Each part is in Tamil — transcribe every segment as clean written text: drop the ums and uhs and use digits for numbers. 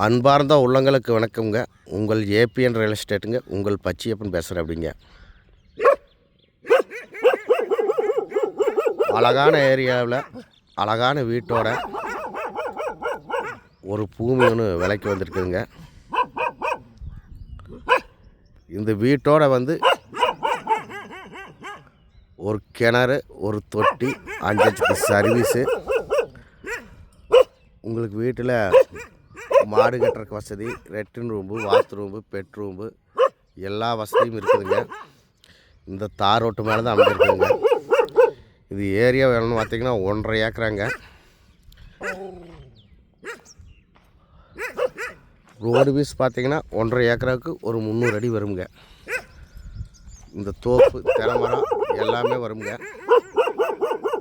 அன்பார்ந்த உள்ளங்களுக்கு வணக்கம்ங்க. உங்கள் ஏபிஎன் ரியல் எஸ்டேட்டுங்க. உங்கள் பச்சையப்பன் பேசுகிறேன். அப்படிங்க அழகான ஏரியாவில் அழகான வீட்டோட ஒரு பூமி ஒன்று விலைக்கு வந்திருக்குதுங்க. இந்த வீட்டோட ஒரு கிணறு, ஒரு தொட்டி, 5 சர்வீஸு. உங்களுக்கு வீட்டில் மாடு கட்டுறக்கு வசதி, லெட்ரின் ரூம்பு, பாத்ரூம்பு, பெட்ரூம்பு எல்லா வசதியும் இருக்குதுங்க. இந்த தார் ரோட்டு மேலே தான் அமைஞ்சிருக்குதுங்க. இது ஏரியா வேணும்னு பார்த்தீங்கன்னா 1.5 ஏக்கராங்க. ரோடு பீஸ் பார்த்தீங்கன்னா 1.5 ஏக்கராவுக்கு ஒரு 300 அடி வருங்க. இந்த தோப்பு, தென்னைமரம் எல்லாமே வருங்க.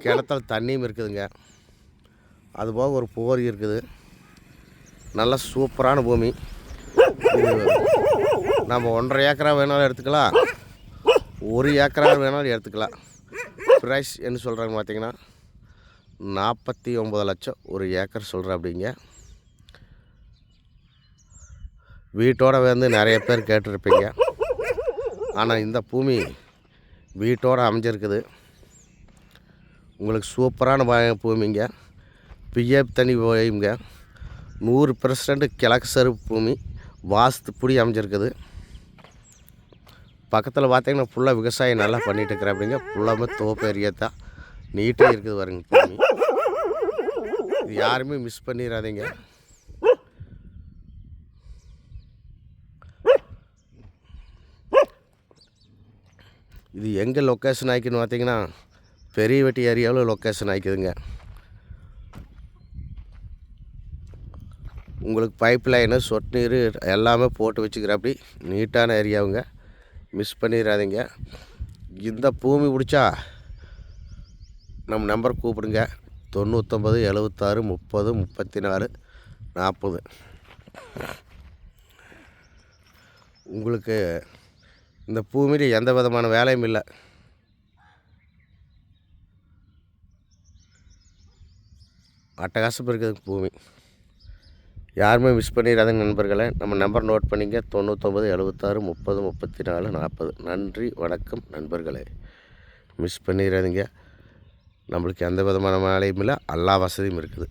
கிணத்துல தண்ணியும் இருக்குதுங்க. அதுபோக ஒரு போரி இருக்குது. நல்ல சூப்பரான பூமி. நம்ம 1.5 ஏக்கரா வேணாலும் எடுத்துக்கலாம், 1 ஏக்கரா வேணாலும் எடுத்துக்கலாம். ப்ரைஸ் என்ன சொல்கிறாங்க பார்த்தீங்கன்னா 49 லட்சம் ஒரு ஏக்கர் சொல்கிறேன். அப்படிங்க வீட்டோட நிறைய பேர் கேட்டிருப்பீங்க. ஆனால் இந்த பூமி வீட்டோடு அமைஞ்சிருக்குது. உங்களுக்கு சூப்பரான பூமிங்க. பிஎஃப் தண்ணி போயுங்க. 100% கிழக்கு சருப்பு பூமி, வாஸ்துப்படி அமைஞ்சிருக்குது. பக்கத்தில் பார்த்தீங்கன்னா ஃபுல்லாக விவசாயம் நல்லா பண்ணிகிட்டு இருக்கிறேன். அப்படிங்க ஃபுல்லாமே தோப்பு ஏரியா தான், நீட்டாக இருக்குது பாருங்க பூமி. இது யாருமே மிஸ் பண்ணிடாதீங்க. இது எங்கே லொக்கேஷன் ஆகிக்குன்னு பார்த்தீங்கன்னா பெரிய வெட்டி ஏரியாவில் லொக்கேஷன் ஆகிக்குதுங்க. உங்களுக்கு பைப் லைனு, சொட்டு நீர் எல்லாமே போட்டு வச்சுக்கிற அப்படி நீட்டான ஏரியாவுங்க. மிஸ் பண்ணிடாதீங்க. இந்த பூமி பிடிச்சா நம்ம நம்பர் கூப்பிடுங்க. 99 76 30 34 40. உங்களுக்கு இந்த பூமியில் எந்த விதமான வேலையும் இல்லை. அட்டகாசம் இருக்குது பூமி. யாருமே மிஸ் பண்ணிடாதங்க நண்பர்களே. நம்ம நம்பர் நோட் பண்ணிங்க. 99 76 30 34 40. நன்றி, வணக்கம் நண்பர்களே. மிஸ் பண்ணிடாதீங்க. நம்மளுக்கு எந்த விதமான வேலையும் இல்லை, எல்லா வசதியும் இருக்குது.